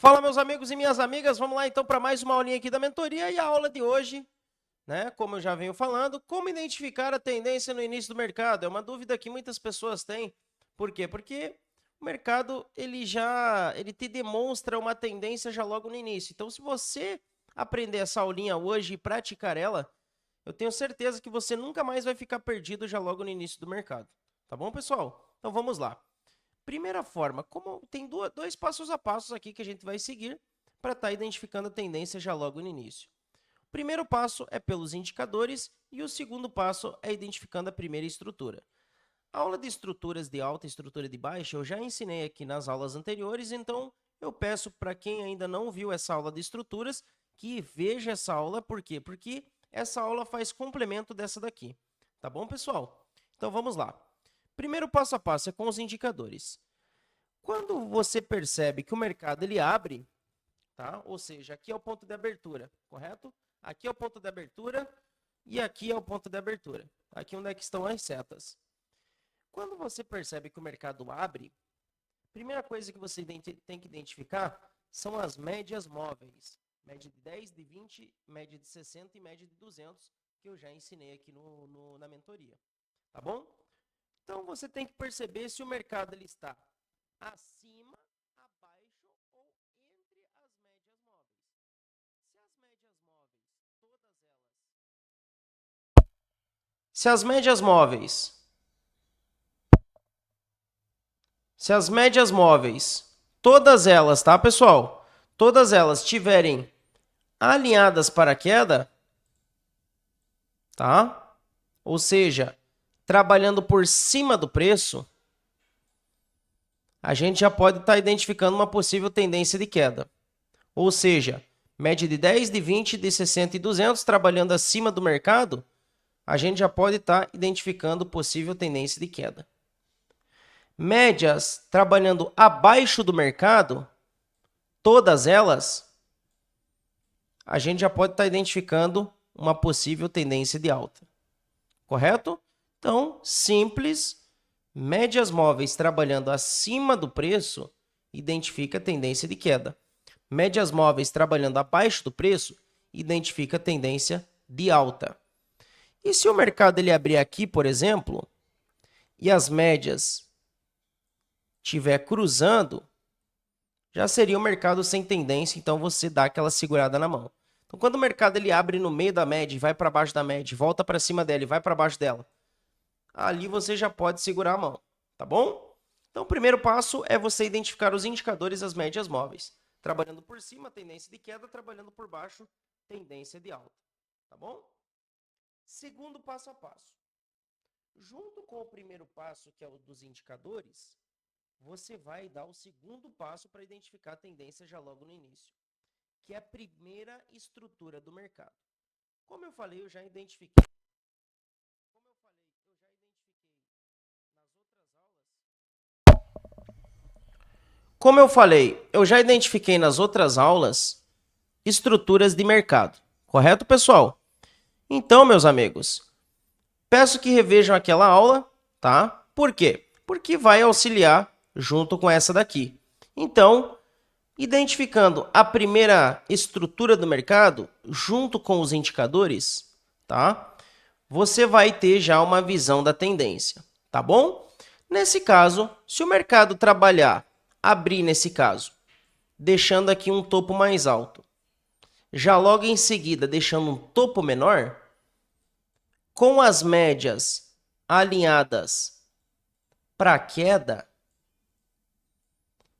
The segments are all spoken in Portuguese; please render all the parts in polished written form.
Fala, meus amigos e minhas amigas, vamos lá então para mais uma aulinha aqui da mentoria e a aula de hoje, né, como eu já venho falando, como identificar a tendência no início do mercado. É uma dúvida que muitas pessoas têm. Por quê? Porque o mercado, ele te demonstra uma tendência já logo no início. Então, se você aprender essa aulinha hoje e praticar ela, eu tenho certeza que você nunca mais vai ficar perdido já logo no início do mercado. Tá bom, pessoal? Então, vamos lá. Primeira forma, como tem dois passos a passos aqui que a gente vai seguir para estar identificando a tendência já logo no início. O primeiro passo é pelos indicadores e o segundo passo é identificando a primeira estrutura. A aula de estruturas de alta e estrutura de baixa eu já ensinei aqui nas aulas anteriores, então eu peço para quem ainda não viu essa aula de estruturas que veja essa aula. Por quê? Porque essa aula faz complemento dessa daqui. Tá bom, pessoal? Então vamos lá. Primeiro passo a passo é com os indicadores. Quando você percebe que o mercado ele abre, tá? Ou seja, aqui é o ponto de abertura, correto? Aqui é o ponto de abertura e aqui é o ponto de abertura. Aqui onde é que estão as setas. Quando você percebe que o mercado abre, a primeira coisa que você tem que identificar são as médias móveis. Média de 10, de 20, média de 60 e média de 200, que eu já ensinei aqui na mentoria. Tá bom? Então, você tem que perceber se o mercado ele está acima, abaixo ou entre as médias móveis. Se as médias móveis, todas elas... Se as médias móveis... Se as médias móveis, todas elas, tá, pessoal? Todas elas tiverem alinhadas para a queda, tá? Ou seja, trabalhando por cima do preço, a gente já pode estar identificando uma possível tendência de queda. Ou seja, média de 10, de 20, de 60 e 200, trabalhando acima do mercado, a gente já pode estar identificando possível tendência de queda. Médias trabalhando abaixo do mercado, todas elas, a gente já pode estar identificando uma possível tendência de alta. Correto? Então, simples, médias móveis trabalhando acima do preço, identifica a tendência de queda. Médias móveis trabalhando abaixo do preço, identifica a tendência de alta. E se o mercado ele abrir aqui, por exemplo, e as médias estiver cruzando, já seria um mercado sem tendência, então você dá aquela segurada na mão. Então, quando o mercado ele abre no meio da média, vai para baixo da média, volta para cima dela e vai para baixo dela, ali você já pode segurar a mão, tá bom? Então, o primeiro passo é você identificar os indicadores das médias móveis. Trabalhando por cima, tendência de queda, trabalhando por baixo, tendência de alta, tá bom? Segundo passo a passo. Junto com o primeiro passo, que é o dos indicadores, você vai dar o segundo passo para identificar a tendência já logo no início, que é a primeira estrutura do mercado. Como eu falei, eu já identifiquei. Como eu falei, eu já identifiquei nas outras aulas estruturas de mercado. Correto, pessoal? Então, meus amigos, peço que revejam aquela aula, tá? Por quê? Porque vai auxiliar junto com essa daqui. Então, identificando a primeira estrutura do mercado, junto com os indicadores, tá? Você vai ter já uma visão da tendência, tá bom? Nesse caso, se o mercado trabalhar, abrir nesse caso, deixando aqui um topo mais alto, já logo em seguida deixando um topo menor, com as médias alinhadas para queda,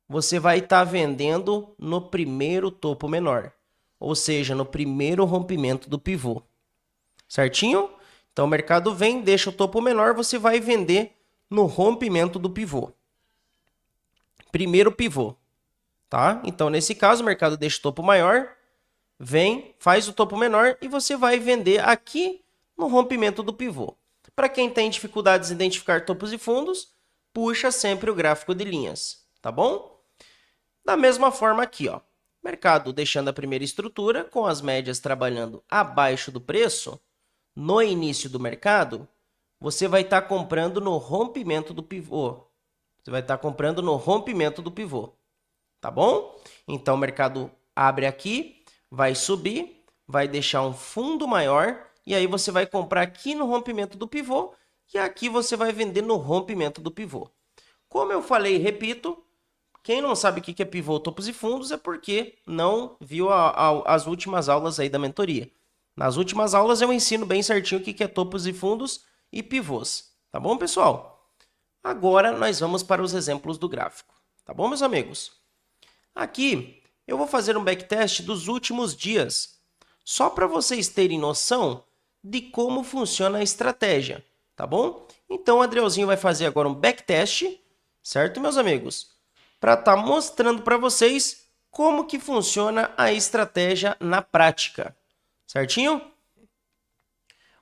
você vai estar vendendo no primeiro topo menor, ou seja, no primeiro rompimento do pivô. Certinho? Então, o mercado vem, deixa o topo menor, você vai vender no rompimento do pivô. Primeiro pivô, tá? Então, nesse caso, o mercado deixa o topo maior, vem, faz o topo menor e você vai vender aqui no rompimento do pivô. Para quem tem dificuldades em identificar topos e fundos, puxa sempre o gráfico de linhas, tá bom? Da mesma forma aqui, ó, mercado deixando a primeira estrutura, com as médias trabalhando abaixo do preço, no início do mercado, você vai estar comprando no rompimento do pivô. Você vai estar comprando no rompimento do pivô, tá bom? Então, o mercado abre aqui, vai subir, vai deixar um fundo maior, e aí você vai comprar aqui no rompimento do pivô, e aqui você vai vender no rompimento do pivô. Como eu falei, repito, quem não sabe o que é pivô, topos e fundos é porque não viu as últimas aulas aí da mentoria. Nas últimas aulas eu ensino bem certinho o que é topos e fundos e pivôs. Tá bom, pessoal? Agora nós vamos para os exemplos do gráfico. Tá bom, meus amigos? Aqui eu vou fazer um backtest dos últimos dias, só para vocês terem noção de como funciona a estratégia. Tá bom? Então o Adrielzinho vai fazer agora um backtest, certo, meus amigos? Para estar mostrando para vocês como que funciona a estratégia na prática, certinho?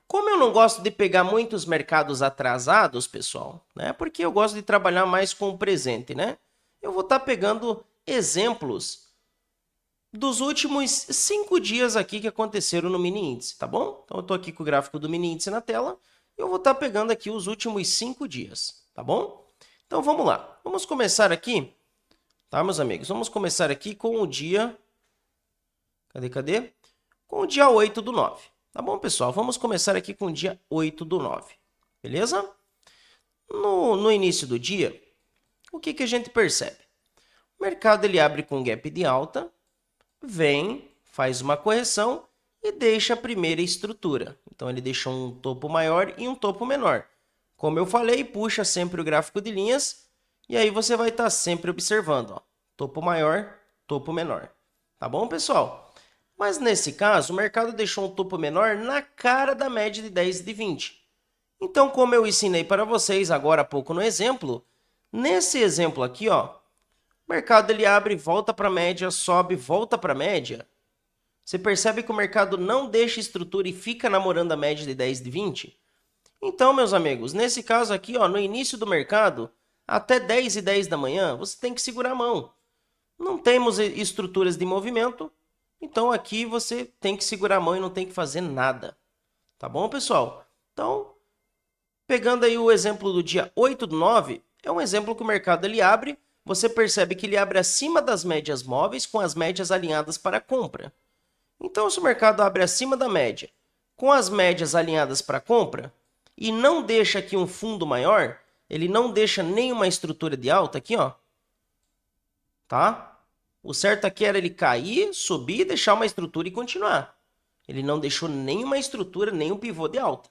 Como eu não gosto de pegar muitos mercados atrasados, pessoal, né? Porque eu gosto de trabalhar mais com o presente, né? Eu vou estar pegando exemplos dos últimos 5 dias aqui que aconteceram no mini índice, tá bom? Então eu estou aqui com o gráfico do mini índice na tela e eu vou estar pegando aqui os últimos 5 dias, tá bom? Então vamos lá, vamos começar aqui. Tá, meus amigos? Vamos começar aqui com o dia... Cadê? Com o dia 8/9. Tá bom, pessoal? Vamos começar aqui com o dia 8/9. Beleza? No início do dia, o que a gente percebe? O mercado ele abre com gap de alta, vem, faz uma correção e deixa a primeira estrutura. Então, ele deixa um topo maior e um topo menor. Como eu falei, puxa sempre o gráfico de linhas e aí você vai estar sempre observando, ó, topo maior, topo menor. Tá bom, pessoal? Mas nesse caso, o mercado deixou um topo menor na cara da média de 10 e de 20. Então, como eu ensinei para vocês agora há pouco no exemplo, nesse exemplo aqui, ó, o mercado ele abre, volta para a média, sobe, volta para a média. Você percebe que o mercado não deixa estrutura e fica namorando a média de 10 e de 20? Então, meus amigos, nesse caso aqui, ó, no início do mercado, até 10 e 10 da manhã, você tem que segurar a mão. Não temos estruturas de movimento, então aqui você tem que segurar a mão e não tem que fazer nada. Tá bom, pessoal? Então, pegando aí o exemplo do dia 8/9, é um exemplo que o mercado ele abre, você percebe que ele abre acima das médias móveis com as médias alinhadas para compra. Então, se o mercado abre acima da média, com as médias alinhadas para compra, e não deixa aqui um fundo maior, ele não deixa nenhuma estrutura de alta aqui, ó. Tá? O certo aqui era ele cair, subir, deixar uma estrutura e continuar. Ele não deixou nenhuma estrutura, nenhum pivô de alta.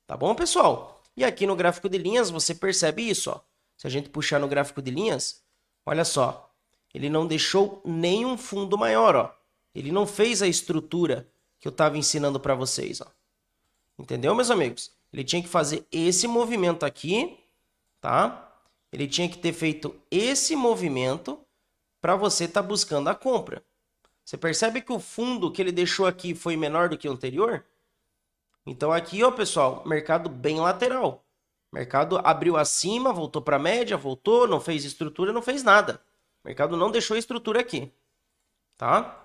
Tá bom, pessoal? E aqui no gráfico de linhas você percebe isso, ó. Se a gente puxar no gráfico de linhas, olha só. Ele não deixou nenhum fundo maior, ó. Ele não fez a estrutura que eu estava ensinando para vocês, ó. Entendeu, meus amigos? Ele tinha que fazer esse movimento aqui, tá? Ele tinha que ter feito esse movimento para você estar buscando a compra. Você percebe que o fundo que ele deixou aqui foi menor do que o anterior? Então aqui, ó, pessoal, mercado bem lateral. Mercado abriu acima, voltou para a média, voltou, não fez estrutura, não fez nada. O mercado não deixou estrutura aqui, tá?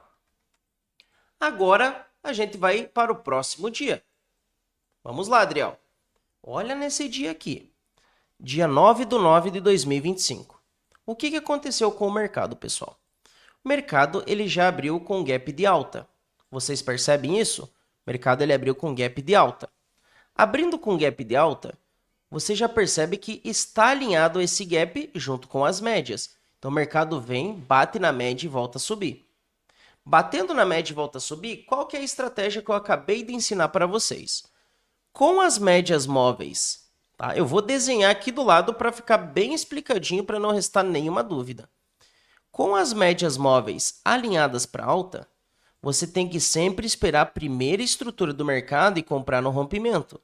Agora a gente vai para o próximo dia. Vamos lá, Adriel. Olha nesse dia aqui, dia 9/9 de 2025. O que aconteceu com o mercado, pessoal? O mercado ele já abriu com gap de alta. Vocês percebem isso? O mercado ele abriu com gap de alta. Abrindo com gap de alta, você já percebe que está alinhado esse gap junto com as médias. Então o mercado vem, bate na média e volta a subir. Batendo na média e volta a subir, qual que é a estratégia que eu acabei de ensinar para vocês? Com as médias móveis, tá? Eu vou desenhar aqui do lado para ficar bem explicadinho para não restar nenhuma dúvida. Com as médias móveis alinhadas para alta, você tem que sempre esperar a primeira estrutura do mercado e comprar no rompimento.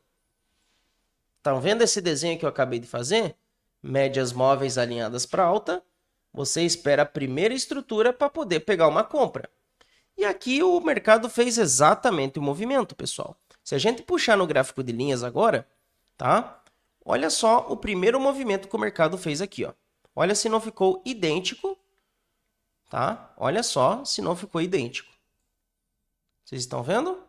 Estão vendo esse desenho que eu acabei de fazer? Médias móveis alinhadas para alta, você espera a primeira estrutura para poder pegar uma compra. E aqui o mercado fez exatamente o movimento, pessoal. Se a gente puxar no gráfico de linhas agora, tá? Olha só o primeiro movimento que o mercado fez aqui, ó. Olha se não ficou idêntico, tá? Olha só se não ficou idêntico. Vocês estão vendo?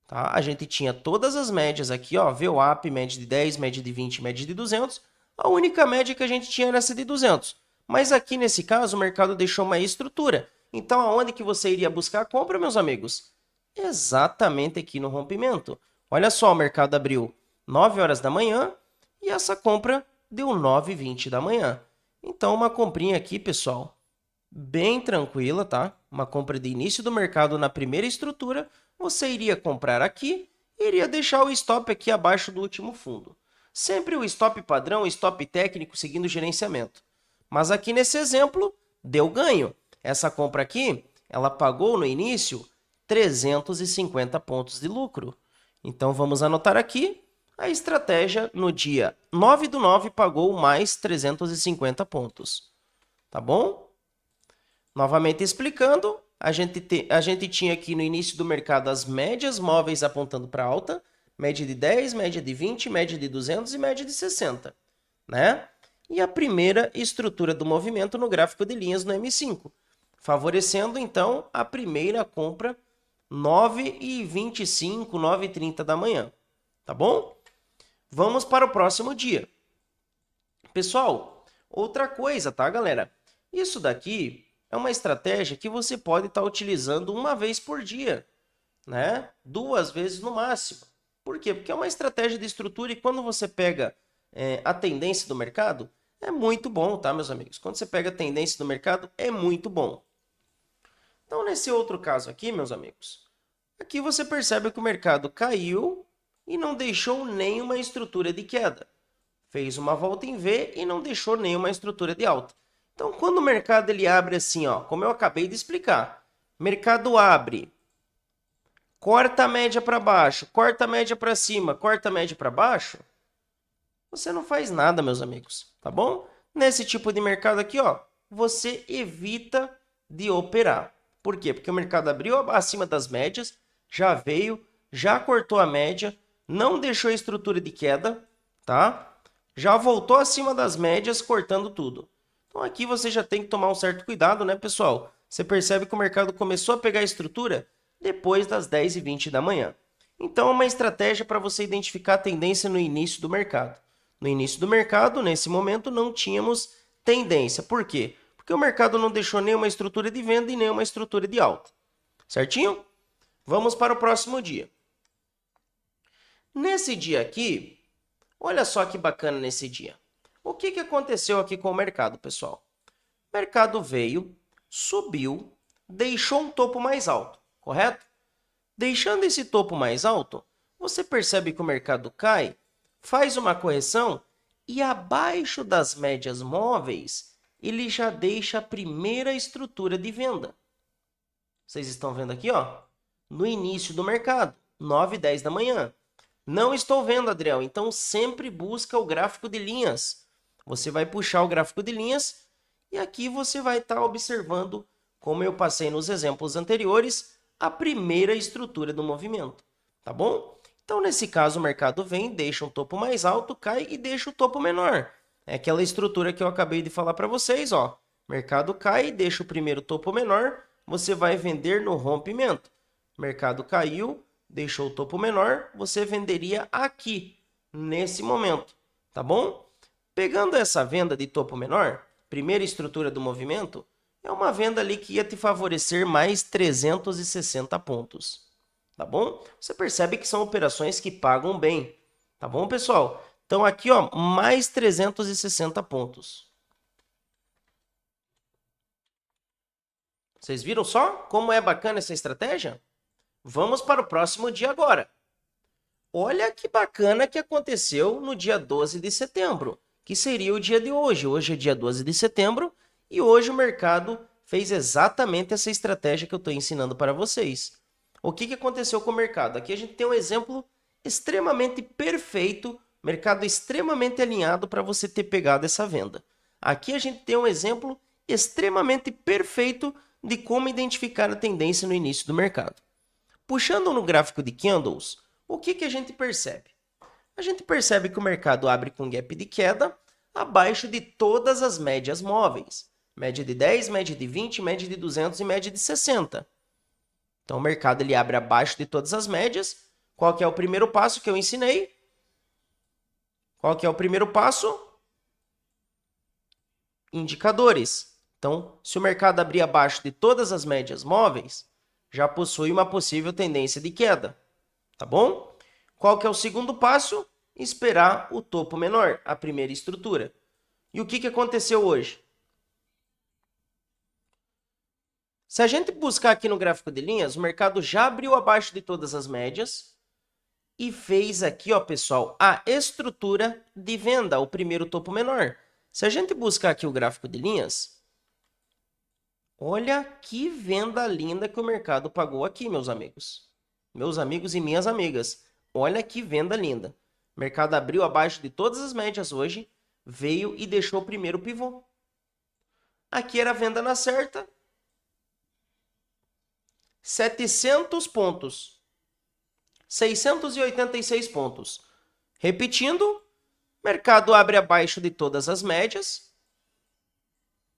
Tá? A gente tinha todas as médias aqui, ó, VWAP, média de 10, média de 20, média de 200. A única média que a gente tinha era essa de 200. Mas aqui nesse caso o mercado deixou uma estrutura. Então aonde que você iria buscar a compra, meus amigos? Exatamente aqui no rompimento. Olha só, o mercado abriu 9 horas da manhã e essa compra deu 9h20 da manhã. Então uma comprinha aqui, pessoal, bem tranquila, tá? Uma compra de início do mercado na primeira estrutura, você iria comprar aqui e iria deixar o stop aqui abaixo do último fundo. Sempre o stop padrão, o stop técnico seguindo o gerenciamento. Mas aqui nesse exemplo, deu ganho. Essa compra aqui, ela pagou no início 350 pontos de lucro. Então vamos anotar aqui, a estratégia no dia 9/9 pagou mais 350 pontos. Tá bom? Novamente explicando, a gente tinha aqui no início do mercado as médias móveis apontando para alta, média de 10, média de 20, média de 200 e média de 60, né? E a primeira estrutura do movimento no gráfico de linhas no M5, favorecendo então a primeira compra 9h25, 9h30 da manhã, tá bom? Vamos para o próximo dia. Pessoal, outra coisa, tá, galera? Isso daqui é uma estratégia que você pode estar utilizando uma vez por dia, né? 2 vezes no máximo. Por quê? Porque é uma estratégia de estrutura e quando você pega a tendência do mercado, é muito bom, tá, meus amigos? Quando você pega a tendência do mercado, é muito bom. Então, nesse outro caso aqui, meus amigos, aqui você percebe que o mercado caiu e não deixou nenhuma estrutura de queda. Fez uma volta em V e não deixou nenhuma estrutura de alta. Então, quando o mercado ele abre assim, ó, como eu acabei de explicar, mercado abre, corta a média para baixo, corta a média para cima, corta a média para baixo, você não faz nada, meus amigos, tá bom? Nesse tipo de mercado aqui, ó, você evita de operar. Por quê? Porque o mercado abriu acima das médias, já veio, já cortou a média, não deixou estrutura de queda, tá? Já voltou acima das médias, cortando tudo. Então aqui você já tem que tomar um certo cuidado, né, pessoal? Você percebe que o mercado começou a pegar a estrutura depois das 10h20 da manhã. Então é uma estratégia para você identificar a tendência no início do mercado. No início do mercado, nesse momento, não tínhamos tendência. Por quê? Porque o mercado não deixou nenhuma estrutura de venda e nenhuma estrutura de alta. Certinho? Vamos para o próximo dia. Nesse dia aqui, olha só que bacana nesse dia. O que aconteceu aqui com o mercado, pessoal? O mercado veio, subiu, deixou um topo mais alto, correto? Deixando esse topo mais alto, você percebe que o mercado cai, faz uma correção e abaixo das médias móveis, ele já deixa a primeira estrutura de venda. Vocês estão vendo aqui, ó, no início do mercado, 9h10 da manhã. Não estou vendo, Adriel, então sempre busca o gráfico de linhas. Você vai puxar o gráfico de linhas e aqui você vai estar observando, como eu passei nos exemplos anteriores, a primeira estrutura do movimento, tá bom? Então, nesse caso, o mercado vem, deixa um topo mais alto, cai e deixa o topo menor. É aquela estrutura que eu acabei de falar para vocês, ó. Mercado cai, deixa o primeiro topo menor, você vai vender no rompimento. Mercado caiu, deixou o topo menor, você venderia aqui, nesse momento, tá bom? Pegando essa venda de topo menor, primeira estrutura do movimento, é uma venda ali que ia te favorecer mais 360 pontos, tá bom? Você percebe que são operações que pagam bem, tá bom, pessoal? Então aqui, ó, mais 360 pontos. Vocês viram só como é bacana essa estratégia? Vamos para o próximo dia agora. Olha que bacana que aconteceu no dia 12 de setembro, que seria o dia de hoje. Hoje é dia 12 de setembro e hoje o mercado fez exatamente essa estratégia que eu estou ensinando para vocês. O que aconteceu com o mercado? Aqui a gente tem um exemplo extremamente perfeito, mercado extremamente alinhado para você ter pegado essa venda. Aqui a gente tem um exemplo extremamente perfeito de como identificar a tendência no início do mercado. Puxando no gráfico de candles, o que a gente percebe? A gente percebe que o mercado abre com gap de queda abaixo de todas as médias móveis. Média de 10, média de 20, média de 200 e média de 60. Então, o mercado ele abre abaixo de todas as médias. Qual que é o primeiro passo que eu ensinei? Qual que é o primeiro passo? indicadores. Então, se o mercado abrir abaixo de todas as médias móveis, já possui uma possível tendência de queda, tá bom? Qual que é o segundo passo? Esperar o topo menor, a primeira estrutura. E o que aconteceu hoje? Se a gente buscar aqui no gráfico de linhas, o mercado já abriu abaixo de todas as médias e fez aqui, ó, pessoal, a estrutura de venda, o primeiro topo menor. Se a gente buscar aqui o gráfico de linhas, olha que venda linda que o mercado pagou aqui, meus amigos. Meus amigos e minhas amigas. Olha que venda linda. O mercado abriu abaixo de todas as médias hoje, veio e deixou o primeiro pivô. Aqui era a venda na certa. 700 pontos. 686 pontos. Repetindo, mercado abre abaixo de todas as médias.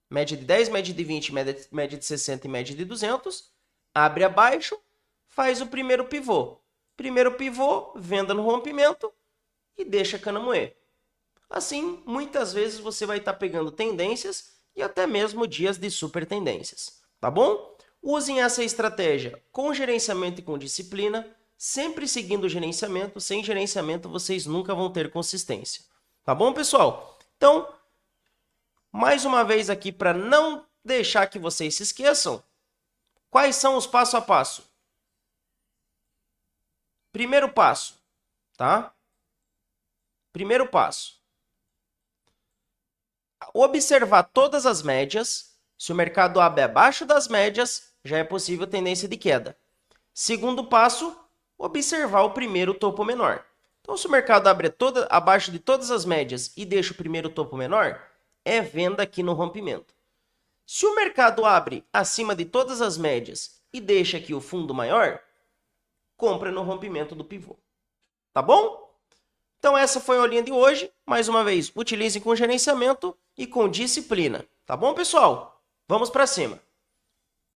Média de 10, média de 20, média de 60 e média de 200. Abre abaixo, faz o primeiro pivô. Primeiro pivô, venda no rompimento e deixa a cana moer. Assim, muitas vezes você vai estar pegando tendências e até mesmo dias de super tendências, tá bom? Usem essa estratégia com gerenciamento e com disciplina, sempre seguindo o gerenciamento. Sem gerenciamento, vocês nunca vão ter consistência, tá bom, pessoal? Então, mais uma vez aqui, para não deixar que vocês se esqueçam, quais são os passo a passo? Primeiro passo, tá? Primeiro passo. Observar todas as médias. Se o mercado abre abaixo das médias, já é possível tendência de queda. Segundo passo, observar o primeiro topo menor. Então, se o mercado abre abaixo de todas as médias e deixa o primeiro topo menor, é venda aqui no rompimento. Se o mercado abre acima de todas as médias e deixa aqui o fundo maior, compra no rompimento do pivô. Tá bom? Então, essa foi a aulinha de hoje. Mais uma vez, utilizem com gerenciamento e com disciplina. Tá bom, pessoal? Vamos para cima.